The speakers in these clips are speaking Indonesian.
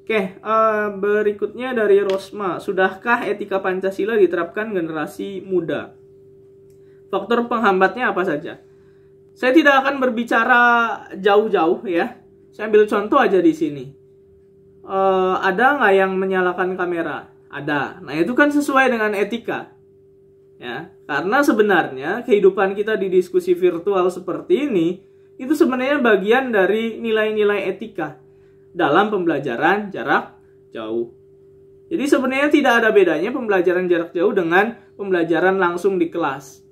Oke, berikutnya dari Rosma. Sudahkah etika Pancasila diterapkan generasi muda? Faktor penghambatnya apa saja? Saya tidak akan berbicara jauh-jauh ya. Saya ambil contoh aja di sini. Ada nggak yang menyalakan kamera? Ada. Nah itu kan sesuai dengan etika. Ya, karena sebenarnya kehidupan kita di diskusi virtual seperti ini itu sebenarnya bagian dari nilai-nilai etika dalam pembelajaran jarak jauh. Jadi sebenarnya tidak ada bedanya pembelajaran jarak jauh dengan pembelajaran langsung di kelas.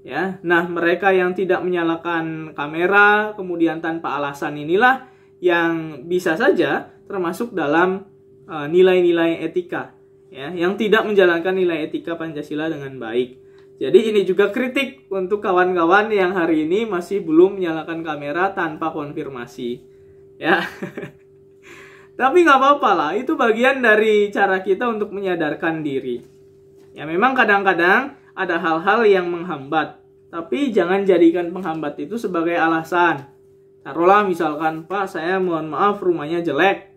Ya, nah mereka yang tidak menyalakan kamera kemudian tanpa alasan inilah yang bisa saja termasuk dalam nilai-nilai etika. Ya, yang tidak menjalankan nilai etika Pancasila dengan baik. Jadi ini juga kritik untuk kawan-kawan yang hari ini masih belum menyalakan kamera tanpa konfirmasi. Ya, tapi nggak apa-apa lah, itu bagian dari cara kita untuk menyadarkan diri. Ya memang kadang-kadang ada hal-hal yang menghambat, tapi jangan jadikan penghambat itu sebagai alasan. Taruhlah misalkan, Pak saya mohon maaf rumahnya jelek.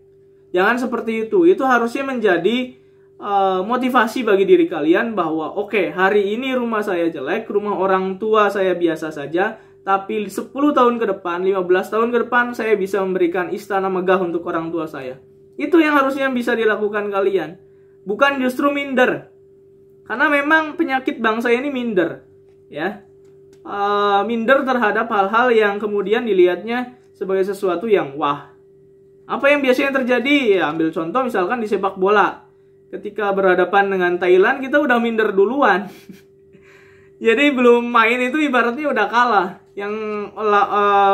Jangan seperti itu harusnya menjadi motivasi bagi diri kalian bahwa oke, hari ini rumah saya jelek, rumah orang tua saya biasa saja, tapi 10 tahun ke depan, 15 tahun ke depan saya bisa memberikan istana megah untuk orang tua saya. Itu yang harusnya bisa dilakukan kalian, bukan justru minder. Karena memang penyakit bangsa ini minder, ya. Minder terhadap hal-hal yang kemudian dilihatnya sebagai sesuatu yang wah. Apa yang biasanya terjadi? Ya, ambil contoh misalkan di sepak bola. Ketika berhadapan dengan Thailand, kita udah minder duluan. Jadi belum main itu ibaratnya udah kalah. Yang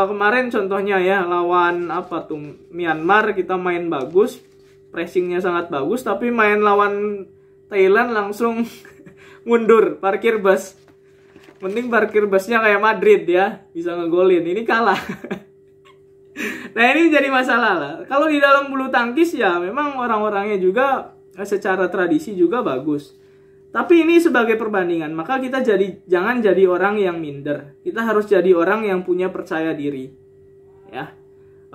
kemarin contohnya ya, lawan Myanmar kita main bagus, pressingnya sangat bagus, tapi main lawan Thailand langsung mundur, parkir bus. Mending parkir busnya kayak Madrid ya, bisa ngegolin. Ini kalah. Nah ini jadi masalah lah. Kalau di dalam bulu tangkis ya memang orang-orangnya juga secara tradisi juga bagus. Tapi ini sebagai perbandingan, maka kita jangan jadi orang yang minder. Kita harus jadi orang yang punya percaya diri. Ya.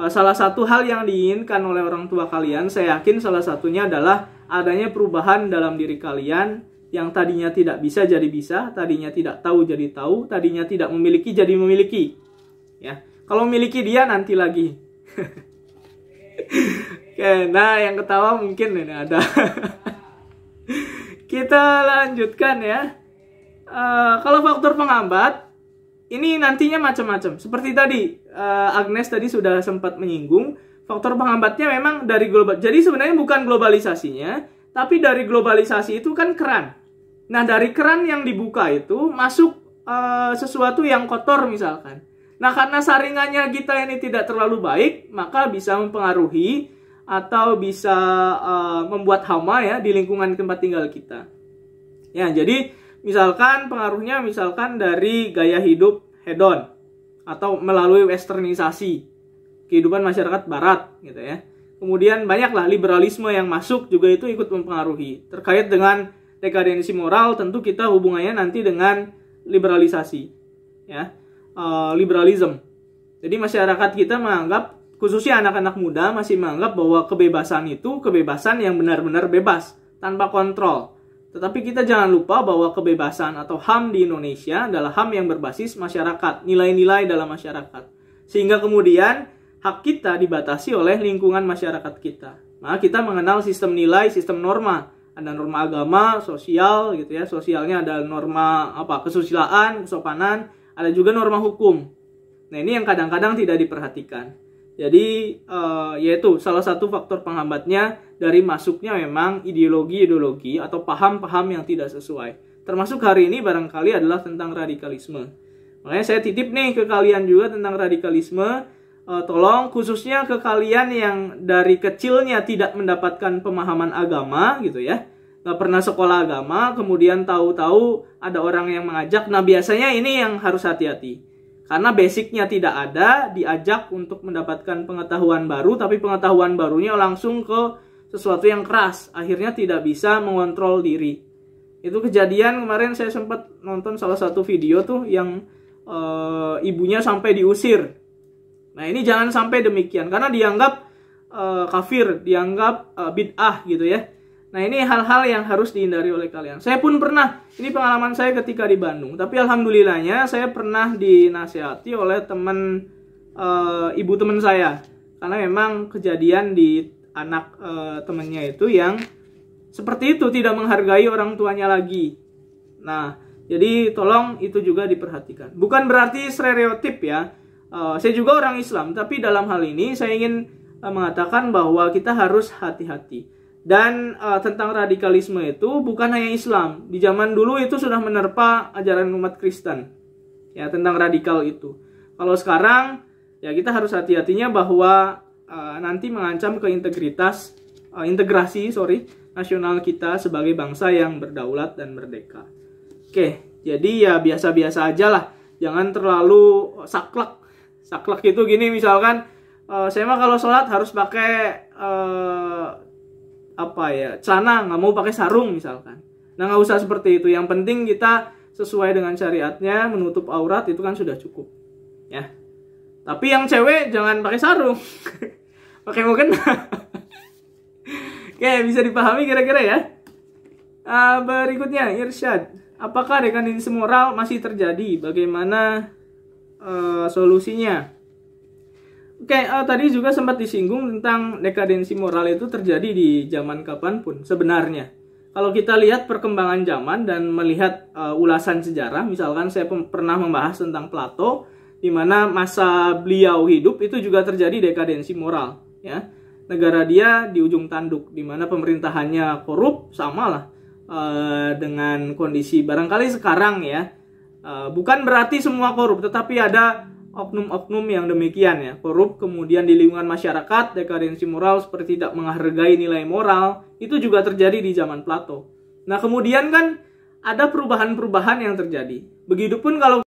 Salah satu hal yang diinginkan oleh orang tua kalian, saya yakin salah satunya adalah adanya perubahan dalam diri kalian yang tadinya tidak bisa jadi bisa, tadinya tidak tahu jadi tahu, tadinya tidak memiliki jadi memiliki. Ya. Kalau memiliki dia nanti lagi. Oke, nah yang ketawa mungkin ini ada. Kita lanjutkan ya. Kalau faktor penghambat, ini nantinya macam-macam. Seperti tadi, Agnes tadi sudah sempat menyinggung, faktor penghambatnya memang dari global. Jadi sebenarnya bukan globalisasinya, tapi dari globalisasi itu kan keran. Nah dari keran yang dibuka itu masuk sesuatu yang kotor misalkan. Nah karena saringannya kita ini tidak terlalu baik, maka bisa mempengaruhi atau bisa membuat hama ya di lingkungan tempat tinggal kita. Ya, jadi misalkan pengaruhnya misalkan dari gaya hidup hedon atau melalui westernisasi kehidupan masyarakat barat gitu ya. Kemudian banyaklah liberalisme yang masuk juga itu ikut mempengaruhi. Terkait dengan dekadensi moral tentu kita hubungannya nanti dengan liberalisasi ya. Liberalism. Jadi masyarakat kita menganggap, khususnya anak-anak muda masih menganggap bahwa kebebasan itu kebebasan yang benar-benar bebas, tanpa kontrol. Tetapi kita jangan lupa bahwa kebebasan atau HAM di Indonesia adalah HAM yang berbasis masyarakat, nilai-nilai dalam masyarakat. Sehingga kemudian hak kita dibatasi oleh lingkungan masyarakat kita. Nah, kita mengenal sistem nilai, sistem norma. Ada norma agama, sosial gitu ya. Sosialnya ada norma kesusilaan, kesopanan, ada juga norma hukum. Nah, ini yang kadang-kadang tidak diperhatikan. Jadi yaitu salah satu faktor penghambatnya dari masuknya memang ideologi-ideologi atau paham-paham yang tidak sesuai. Termasuk hari ini barangkali adalah tentang radikalisme. Makanya saya titip nih ke kalian juga tentang radikalisme. Tolong khususnya ke kalian yang dari kecilnya tidak mendapatkan pemahaman agama gitu ya. Gak pernah sekolah agama, kemudian tahu-tahu ada orang yang mengajak. Nah biasanya ini yang harus hati-hati. Karena basicnya tidak ada, diajak untuk mendapatkan pengetahuan baru, tapi pengetahuan barunya langsung ke sesuatu yang keras. Akhirnya tidak bisa mengontrol diri. Itu kejadian kemarin saya sempat nonton salah satu video tuh yang ibunya sampai diusir. Nah ini jangan sampai demikian, karena dianggap kafir, dianggap bid'ah gitu ya. Nah, ini hal-hal yang harus dihindari oleh kalian. Saya pun pernah, ini pengalaman saya ketika di Bandung. Tapi alhamdulillahnya saya pernah dinasihati oleh ibu teman saya. Karena memang kejadian di anak temannya itu yang seperti itu, tidak menghargai orang tuanya lagi. Nah, jadi tolong itu juga diperhatikan. Bukan berarti stereotip ya. Saya juga orang Islam, tapi dalam hal ini saya ingin mengatakan bahwa kita harus hati-hati. Dan tentang radikalisme itu bukan hanya Islam. Di zaman dulu itu sudah menerpa ajaran umat Kristen. Ya, tentang radikal itu. Kalau sekarang ya kita harus hati-hatinya bahwa nanti mengancam ke integrasi nasional kita sebagai bangsa yang berdaulat dan merdeka. Oke, jadi ya biasa-biasa aja lah. Jangan terlalu saklek. Saklek itu gini, misalkan saya mah kalau sholat harus pakai celana, nggak mau pakai sarung misalkan. Nah, nggak usah seperti itu. Yang penting kita sesuai dengan syariatnya, menutup aurat itu kan sudah cukup. Ya. Tapi yang cewek jangan pakai sarung. Pakai mukena. Oke, bisa dipahami kira-kira ya. Berikutnya, irsyad. Apakah dekadensi moral masih terjadi? Bagaimana solusinya? Oke, tadi juga sempat disinggung tentang dekadensi moral itu terjadi di zaman kapanpun sebenarnya. Kalau kita lihat perkembangan zaman dan melihat ulasan sejarah, misalkan saya pernah membahas tentang Plato, di mana masa beliau hidup itu juga terjadi dekadensi moral. Ya, negara dia di ujung tanduk, di mana pemerintahannya korup, samalah dengan kondisi barangkali sekarang ya. Bukan berarti semua korup, tetapi ada oknum-oknum yang demikian ya, korup, kemudian di lingkungan masyarakat, dekadensi moral seperti tidak menghargai nilai moral, itu juga terjadi di zaman Plato. Nah, kemudian kan ada perubahan-perubahan yang terjadi. Begitupun kalau